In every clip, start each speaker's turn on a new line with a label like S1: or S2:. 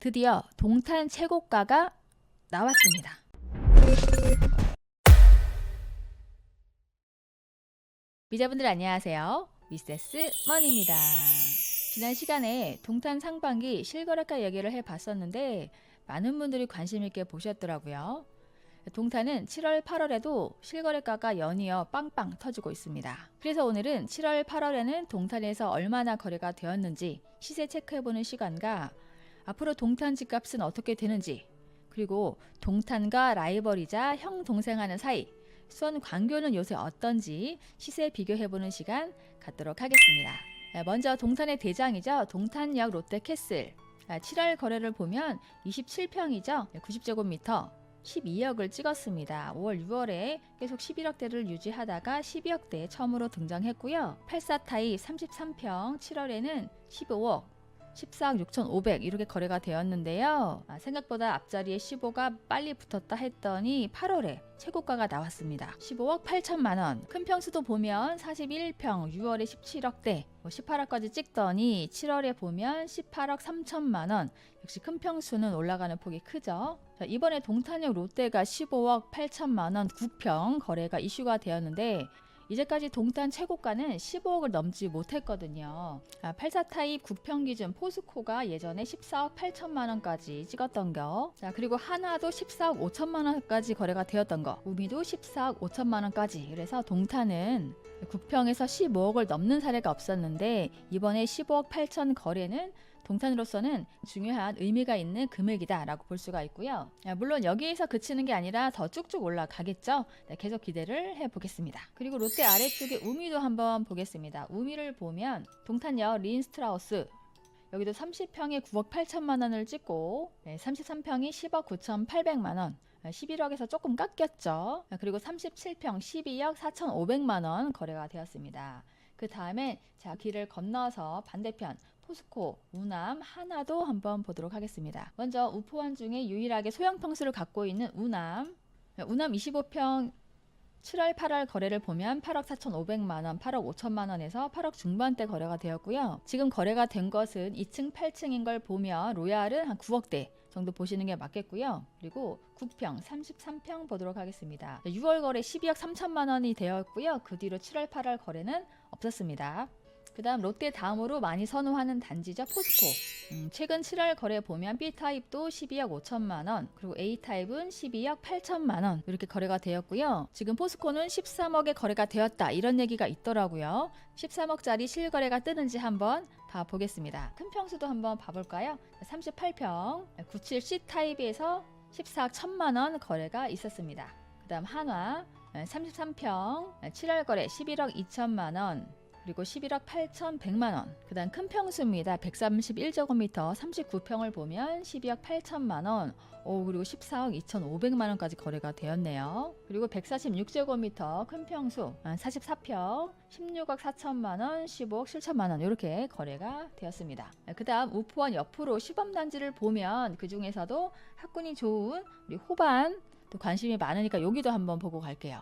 S1: 드디어 동탄 최고가가 나왔습니다. 미자분들 안녕하세요. 미세스 머니입니다. 지난 시간에 동탄 상반기 실거래가 얘기를 해봤었는데 많은 분들이 관심 있게 보셨더라고요. 동탄은 7월, 8월에도 실거래가가 연이어 빵빵 터지고 있습니다. 그래서 오늘은 7월, 8월에는 동탄에서 얼마나 거래가 되었는지 시세 체크해보는 시간과 앞으로 동탄 집값은 어떻게 되는지, 그리고 동탄과 라이벌이자 형 동생하는 사이 수원 광교는 요새 어떤지 시세 비교해보는 시간 갖도록 하겠습니다. 먼저 동탄의 대장이죠. 동탄역 롯데캐슬 7월 거래를 보면 27평이죠. 90제곱미터 12억을 찍었습니다. 5월, 6월에 계속 11억대를 유지하다가 12억대에 처음으로 등장했고요. 84타입 33평 7월에는 15억 14억 6,500 이렇게 거래가 되었는데요. 생각보다 앞자리에 15가 빨리 붙었다 했더니 8월에 최고가가 나왔습니다. 15억 8천만원. 큰 평수도 보면 41평 6월에 17억대 18억까지 찍더니 7월에 보면 18억 3천만원. 역시 큰 평수는 올라가는 폭이 크죠. 자, 이번에 동탄역 롯데가 15억 8천만원 9평 거래가 이슈가 되었는데 이제까지 동탄 최고가는 15억을 넘지 못했거든요. 84타입 9평 기준 포스코가 예전에 14억 8천만원까지 찍었던 거. 자, 그리고 하나도 14억 5천만원까지 거래가 되었던 거. 우미도 14억 5천만원까지. 그래서 동탄은 9평에서 15억을 넘는 사례가 없었는데 이번에 15억 8천 거래는 동탄으로서는 중요한 의미가 있는 금액이다 라고 볼 수가 있고요. 물론 여기에서 그치는 게 아니라 더 쭉쭉 올라가겠죠. 계속 기대를 해보겠습니다. 그리고 롯데 아래쪽에 우미도 한번 보겠습니다. 우미를 보면 동탄역 린스트라우스 여기도 30평에 9억 8천만 원을 찍고 33평이 10억 9천8백만 원 11억에서 조금 깎였죠. 그리고 37평 12억 4,500만 원 거래가 되었습니다. 그 다음에 자 길을 건너서 반대편 포스코, 우남, 하나도 한번 보도록 하겠습니다. 먼저 우포원 중에 유일하게 소형 평수를 갖고 있는 우남 25평 7월, 8월 거래를 보면 8억 4,500만원, 8억 5천만원에서 8억 중반대 거래가 되었고요. 지금 거래가 된 것은 2층, 8층인 걸 보면 로얄은 한 9억대 정도 보시는 게 맞겠고요. 그리고 9평, 33평 보도록 하겠습니다. 6월 거래 12억 3천만원이 되었고요. 그 뒤로 7월, 8월 거래는 없었습니다. 그 다음 롯데 다음으로 많이 선호하는 단지죠. 포스코. 최근 7월 거래 보면 B타입도 12억 5천만원 그리고 A타입은 12억 8천만원 이렇게 거래가 되었고요. 지금 포스코는 13억에 거래가 되었다 이런 얘기가 있더라고요. 13억짜리 실거래가 뜨는지 한번 봐보겠습니다. 큰 평수도 한번 봐볼까요? 38평 97C 타입에서 14억 1천만원 거래가 있었습니다. 그 다음 한화 33평 7월 거래 11억 2천만원 그리고 11억 8,100만원. 그 다음 큰 평수입니다. 131제곱미터 39평을 보면 12억 8천만원. 그리고 14억 2,500만원까지 거래가 되었네요. 그리고 146제곱미터 큰 평수 44평 16억 4천만원 15억 7천만원 이렇게 거래가 되었습니다. 그 다음 우포원 옆으로 시범단지를 보면 그 중에서도 학군이 좋은 우리 호반 또 관심이 많으니까 여기도 한번 보고 갈게요.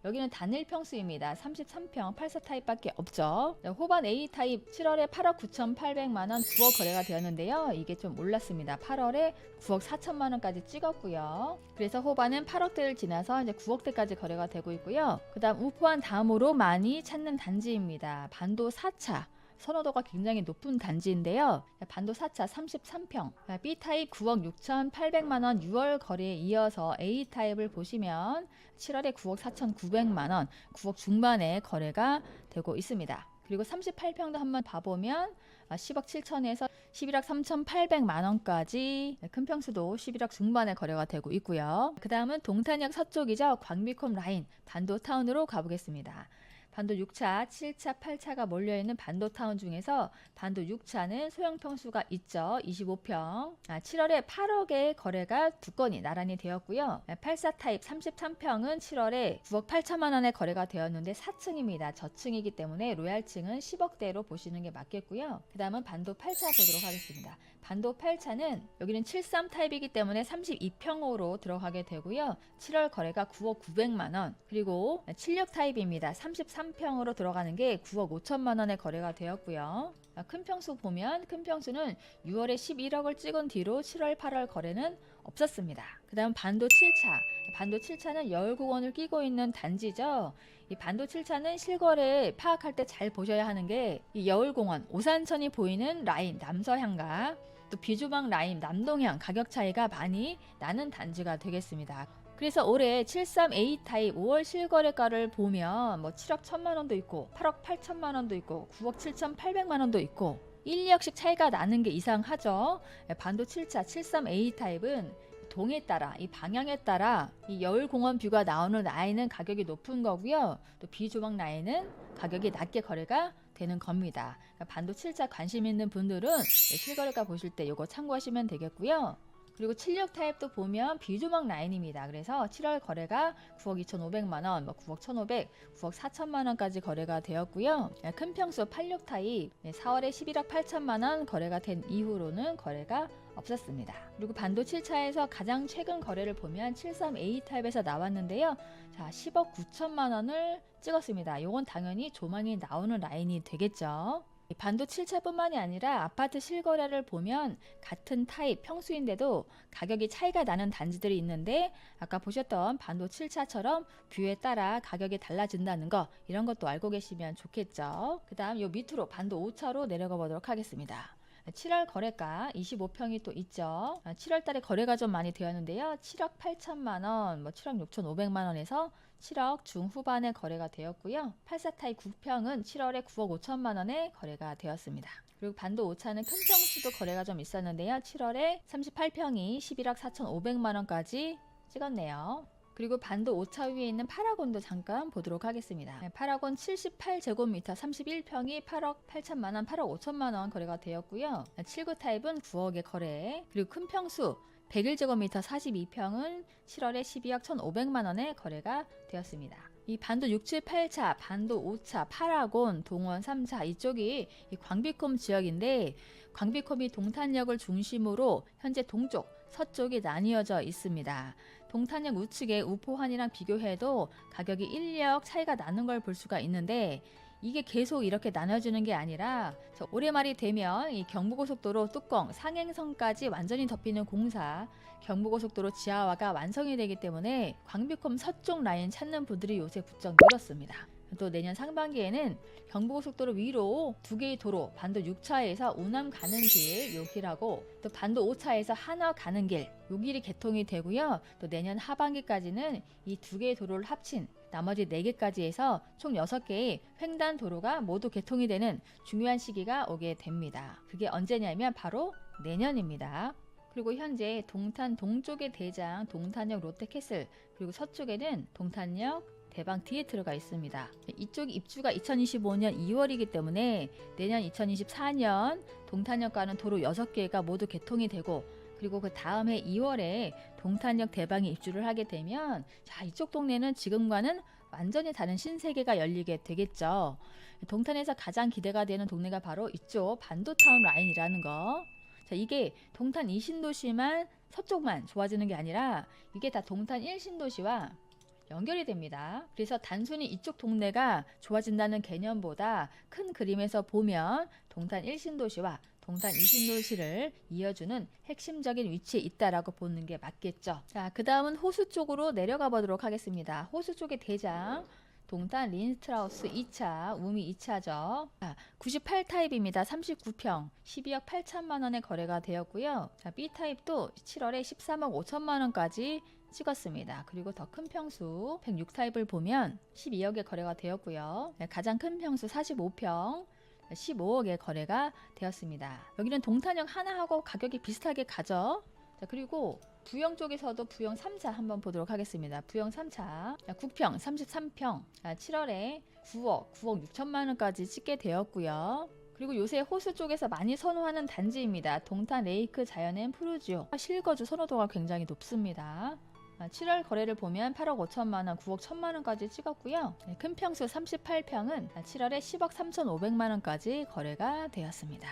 S1: 여기는 단일 평수입니다. 33평 84타입밖에 없죠. 호반 A타입 7월에 8억 9,800만원 9억 거래가 되었는데요. 이게 좀 올랐습니다. 8월에 9억 4천만원까지 찍었고요. 그래서 호반은 8억대를 지나서 이제 9억대까지 거래가 되고 있고요. 그 다음 우포한 다음으로 많이 찾는 단지입니다. 반도 4차. 선호도가 굉장히 높은 단지인데요. 반도 4차 33평 B타입 9억 6,800만원 6월 거래에 이어서 A타입을 보시면 7월에 9억 4,900만원 9억 중반에 거래가 되고 있습니다. 그리고 38평도 한번 봐보면 10억 7천에서 11억 3,800만원까지 큰 평수도 11억 중반에 거래가 되고 있고요. 그 다음은 동탄역 서쪽이죠. 광비콤 라인 반도타운으로 가보겠습니다. 반도 6차, 7차, 8차가 몰려있는 반도타운 중에서 반도 6차는 소형 평수가 있죠. 25평. 7월에 8억의 거래가 두 건이 나란히 되었고요. 84타입 33평은 7월에 9억 8천만 원에 거래가 되었는데 4층입니다. 저층이기 때문에 로얄층은 10억대로 보시는 게 맞겠고요. 그 다음은 반도 8차 보도록 하겠습니다. 반도 8차는 여기는 73 타입이기 때문에 32평으로 들어가게 되고요. 7월 거래가 9억 900만 원. 그리고 76 타입입니다. 33평으로 들어가는 게 9억 5천만 원에 거래가 되었고요. 큰 평수 보면 큰 평수는 6월에 11억을 찍은 뒤로 7월, 8월 거래는 없었습니다. 그 다음 반도 7차. 반도 7차는 여울공원을 끼고 있는 단지죠. 이 반도 7차는 실거래 파악할 때 잘 보셔야 하는 게 이 여울공원, 오산천이 보이는 라인 남서향과 또 비주방 라인 남동향 가격 차이가 많이 나는 단지가 되겠습니다. 그래서 올해 73A 타입 5월 실거래가를 보면 뭐 7억 1천만 원도 있고 8억 8천만 원도 있고 9억 7천8백만 원도 있고 1, 2억씩 차이가 나는 게 이상하죠. 반도 7차 73A 타입은 동에 따라 이 방향에 따라 이 여울공원 뷰가 나오는 라인은 가격이 높은 거고요. 또 비조망 라인은 가격이 낮게 거래가 되는 겁니다. 그러니까 반도 7차 관심 있는 분들은 실거래가 보실 때 이거 참고하시면 되겠고요. 그리고 76 타입도 보면 비조망 라인입니다. 그래서 7월 거래가 9억 2,500만원, 9억 1,500, 9억 4천만원까지 거래가 되었고요. 큰 평수 86 타입 4월에 11억 8천만원 거래가 된 이후로는 거래가 없었습니다. 그리고 반도 7차에서 가장 최근 거래를 보면 73A 타입에서 나왔는데요. 자, 10억 9천만원을 찍었습니다. 이건 당연히 조망이 나오는 라인이 되겠죠. 반도 7차뿐만이 아니라 아파트 실거래를 보면 같은 타입 평수인데도 가격이 차이가 나는 단지들이 있는데 아까 보셨던 반도 7차처럼 뷰에 따라 가격이 달라진다는 거 이런 것도 알고 계시면 좋겠죠. 그 다음 요 밑으로 반도 5차로 내려가 보도록 하겠습니다. 7월 거래가 25평이 또 있죠. 7월 달에 거래가 좀 많이 되었는데요. 7억 8천만원, 7억 6천5백만원에서 7억 중후반에 거래가 되었고요. 84 타입 9평은 7월에 9억 5천만원에 거래가 되었습니다. 그리고 반도 5차는 큰 평수도 거래가 좀 있었는데요. 7월에 38평이 11억 4천5백만원까지 찍었네요. 그리고 반도 5차 위에 있는 파라곤도 잠깐 보도록 하겠습니다. 파라곤 78제곱미터 31평이 8억 8천만원, 8억 5천만원 거래가 되었고요. 79 타입은 9억의 거래, 그리고 큰 평수 101제곱미터 42평은 7월에 12억 1,500만원에 거래가 되었습니다. 이 반도 6, 7, 8차, 반도 5차, 파라곤, 동원 3차 이쪽이 이 광비콤 지역인데 광비콤이 동탄역을 중심으로 현재 동쪽, 서쪽이 나뉘어져 있습니다. 동탄역 우측의 우포환이랑 비교해도 가격이 1, 2억 차이가 나는 걸 볼 수가 있는데 이게 계속 이렇게 나눠주는 게 아니라 올해 말이 되면 이 경부고속도로 뚜껑 상행선까지 완전히 덮이는 공사, 경부고속도로 지하화가 완성이 되기 때문에 광비콤 서쪽 라인 찾는 분들이 요새 부쩍 늘었습니다. 또 내년 상반기에는 경부고속도로 위로 두 개의 도로, 반도 6차에서 우남 가는 길, 요 길하고 또 반도 5차에서 한화 가는 길, 요 길이 개통이 되고요. 또 내년 하반기까지는 이 두 개의 도로를 합친 나머지 4개까지 해서 총 6개의 횡단 도로가 모두 개통이 되는 중요한 시기가 오게 됩니다. 그게 언제냐면 바로 내년입니다. 그리고 현재 동탄 동쪽의 대장 동탄역 롯데캐슬, 그리고 서쪽에는 동탄역 대방 디에트로가 있습니다. 이쪽 입주가 2025년 2월이기 때문에 내년 2024년 동탄역 가는 도로 6개가 모두 개통이 되고, 그리고 그 다음 해 2월에 동탄역 대방에 입주를 하게 되면 자, 이쪽 동네는 지금과는 완전히 다른 신세계가 열리게 되겠죠. 동탄에서 가장 기대가 되는 동네가 바로 이쪽 반도타운 라인이라는 거. 자, 이게 동탄 2신도시만 서쪽만 좋아지는 게 아니라 이게 다 동탄 1신도시와 연결이 됩니다. 그래서 단순히 이쪽 동네가 좋아진다는 개념보다 큰 그림에서 보면 동탄 1신도시와 동탄 2신도시를 이어주는 핵심적인 위치에 있다라고 보는 게 맞겠죠. 자, 그 다음은 호수 쪽으로 내려가 보도록 하겠습니다. 호수 쪽의 대장 동탄 린스트라우스 2차, 우미 2차죠. 98 타입입니다. 39평, 12억 8천만원에 거래가 되었고요. 자, B 타입도 7월에 13억 5천만원까지 찍었습니다. 그리고 더 큰 평수 106 타입을 보면 12억에 거래가 되었고요. 가장 큰 평수 45평 15억에 거래가 되었습니다. 여기는 동탄역 하나하고 가격이 비슷하게 가죠. 자, 그리고 부영 쪽에서도 부영 3차 한번 보도록 하겠습니다. 부영 3차 9평 33평 7월에 9억 6천만원까지 찍게 되었고요. 그리고 요새 호수 쪽에서 많이 선호하는 단지입니다. 동탄 레이크 자연앤 푸르지오 실거주 선호도가 굉장히 높습니다. 7월 거래를 보면 8억 5천만원, 9억 1천만원까지 찍었고요. 큰 평수 38평은 7월에 10억 3천5백만원까지 거래가 되었습니다.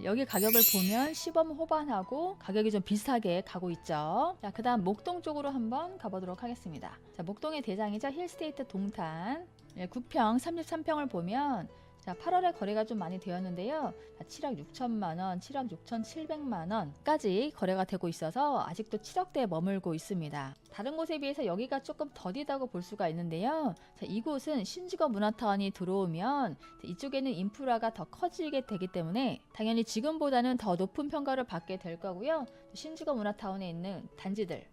S1: 여기 가격을 보면 10억 후반하고 가격이 좀 비슷하게 가고 있죠. 자, 그 다음 목동 쪽으로 한번 가보도록 하겠습니다. 자, 목동의 대장이죠. 힐스테이트 동탄 9평 33평을 보면 자, 8월에 거래가 좀 많이 되었는데요. 7억 6천만 원, 7억 6천7백만 원까지 거래가 되고 있어서 아직도 7억대에 머물고 있습니다. 다른 곳에 비해서 여기가 조금 더디다고 볼 수가 있는데요. 자, 이곳은 신주거 문화타운이 들어오면 이쪽에는 인프라가 더 커지게 되기 때문에 당연히 지금보다는 더 높은 평가를 받게 될 거고요. 신주거 문화타운에 있는 단지들,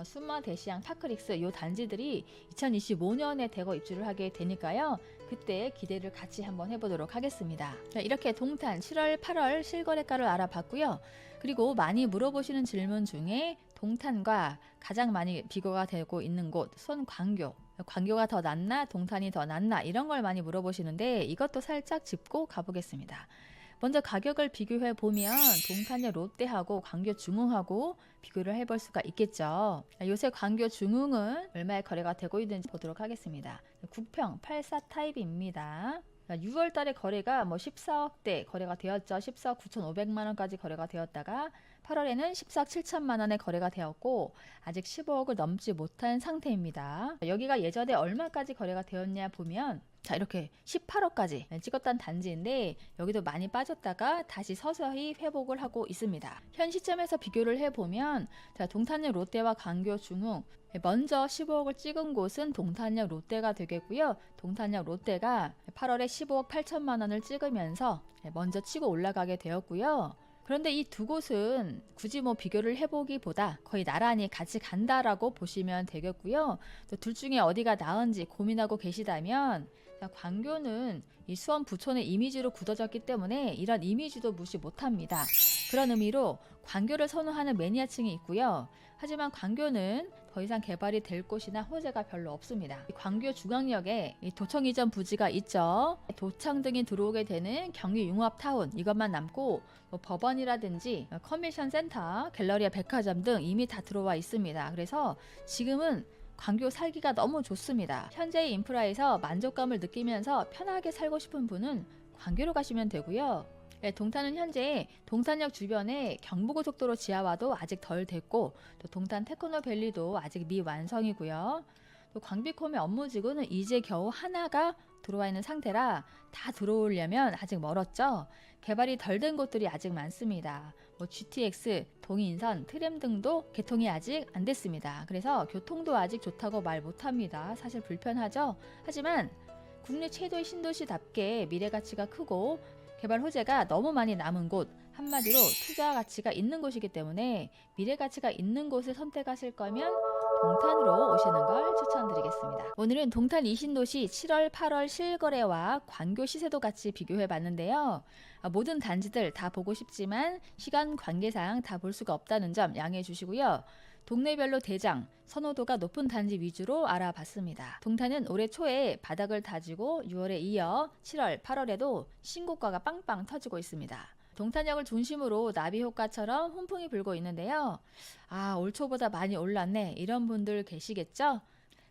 S1: 순마, 대시양, 파크릭스 이 단지들이 2025년에 대거 입주를 하게 되니까요. 그때 기대를 같이 한번 해보도록 하겠습니다. 자, 이렇게 동탄 7월, 8월 실거래가를 알아봤고요. 그리고 많이 물어보시는 질문 중에 동탄과 가장 많이 비교가 되고 있는 곳, 광교. 광교가 더 낫나, 동탄이 더 낫나 이런 걸 많이 물어보시는데 이것도 살짝 짚고 가보겠습니다. 먼저 가격을 비교해 보면 동탄역 롯데하고 광교 중흥하고 비교를 해볼 수가 있겠죠. 요새 광교 중흥은 얼마에 거래가 되고 있는지 보도록 하겠습니다. 9평 84 타입입니다. 6월 달에 거래가 14억대 거래가 되었죠. 14억 9천5백만 원까지 거래가 되었다가 8월에는 14억 7천만 원에 거래가 되었고 아직 15억을 넘지 못한 상태입니다. 여기가 예전에 얼마까지 거래가 되었냐 보면 자, 이렇게 18억까지 찍었던 단지인데 여기도 많이 빠졌다가 다시 서서히 회복을 하고 있습니다. 현 시점에서 비교를 해보면 자, 동탄역 롯데와 광교 중흥 먼저 15억을 찍은 곳은 동탄역 롯데가 되겠고요. 동탄역 롯데가 8월에 15억 8천만 원을 찍으면서 먼저 치고 올라가게 되었고요. 그런데 이 두 곳은 굳이 비교를 해보기보다 거의 나란히 같이 간다라고 보시면 되겠고요. 또 둘 중에 어디가 나은지 고민하고 계시다면 광교는 이 수원 부촌의 이미지로 굳어졌기 때문에 이런 이미지도 무시 못합니다. 그런 의미로 광교를 선호하는 매니아층이 있고요. 하지만 광교는 더 이상 개발이 될 곳이나 호재가 별로 없습니다. 광교 중앙역에 도청 이전 부지가 있죠. 도청 등이 들어오게 되는 경기 융합타운 이것만 남고 법원이라든지 컨벤션 센터, 갤러리아 백화점 등 이미 다 들어와 있습니다. 그래서 지금은 광교 살기가 너무 좋습니다. 현재의 인프라에서 만족감을 느끼면서 편하게 살고 싶은 분은 광교로 가시면 되고요. 네, 동탄은 현재 동탄역 주변에 경부고속도로 지하화도 아직 덜 됐고 또 동탄 테크노밸리도 아직 미완성이고요. 또 광비콤의 업무지구는 이제 겨우 하나가 들어와 있는 상태라 다 들어오려면 아직 멀었죠. 개발이 덜 된 곳들이 아직 많습니다. GTX, 동인선, 트램 등도 개통이 아직 안 됐습니다. 그래서 교통도 아직 좋다고 말 못합니다. 사실 불편하죠. 하지만 국내 최대의 신도시답게 미래 가치가 크고 개발 호재가 너무 많이 남은 곳, 한마디로 투자 가치가 있는 곳이기 때문에 미래 가치가 있는 곳을 선택하실 거면 동탄으로 오시는 걸 추천드리겠습니다. 오늘은 동탄 이신도시 7월, 8월 실거래와 광교 시세도 같이 비교해 봤는데요. 모든 단지들 다 보고 싶지만 시간 관계상 다 볼 수가 없다는 점 양해해 주시고요. 동네별로 대장, 선호도가 높은 단지 위주로 알아봤습니다. 동탄은 올해 초에 바닥을 다지고 6월에 이어 7월, 8월에도 신고가가 빵빵 터지고 있습니다. 동탄역을 중심으로 나비 효과처럼 훈풍이 불고 있는데요. 올 초보다 많이 올랐네 이런 분들 계시겠죠?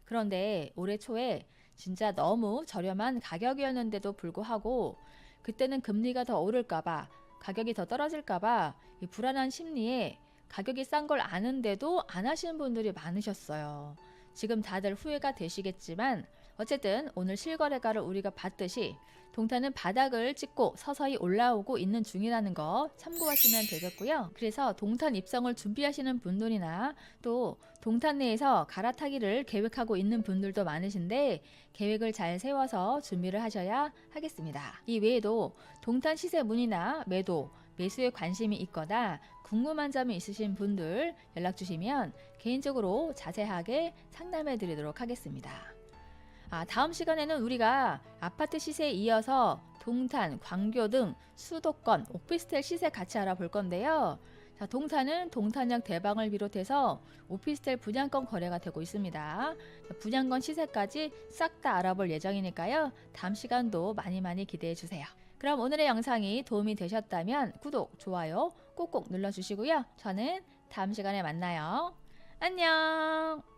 S1: 그런데 올해 초에 진짜 너무 저렴한 가격이었는데도 불구하고 그때는 금리가 더 오를까봐 가격이 더 떨어질까봐 이 불안한 심리에 가격이 싼 걸 아는데도 안 하시는 분들이 많으셨어요. 지금 다들 후회가 되시겠지만 어쨌든 오늘 실거래가를 우리가 봤듯이 동탄은 바닥을 찍고 서서히 올라오고 있는 중이라는 거 참고하시면 되겠고요. 그래서 동탄 입성을 준비하시는 분들이나 또 동탄 내에서 갈아타기를 계획하고 있는 분들도 많으신데 계획을 잘 세워서 준비를 하셔야 하겠습니다. 이 외에도 동탄 시세 문의나 매도, 매수에 관심이 있거나 궁금한 점이 있으신 분들 연락 주시면 개인적으로 자세하게 상담해 드리도록 하겠습니다. 다음 시간에는 우리가 아파트 시세에 이어서 동탄, 광교 등 수도권, 오피스텔 시세 같이 알아볼 건데요. 자, 동탄은 동탄역 대방을 비롯해서 오피스텔 분양권 거래가 되고 있습니다. 분양권 시세까지 싹 다 알아볼 예정이니까요. 다음 시간도 많이 기대해 주세요. 그럼 오늘의 영상이 도움이 되셨다면 구독, 좋아요 꼭꼭 눌러주시고요. 저는 다음 시간에 만나요. 안녕!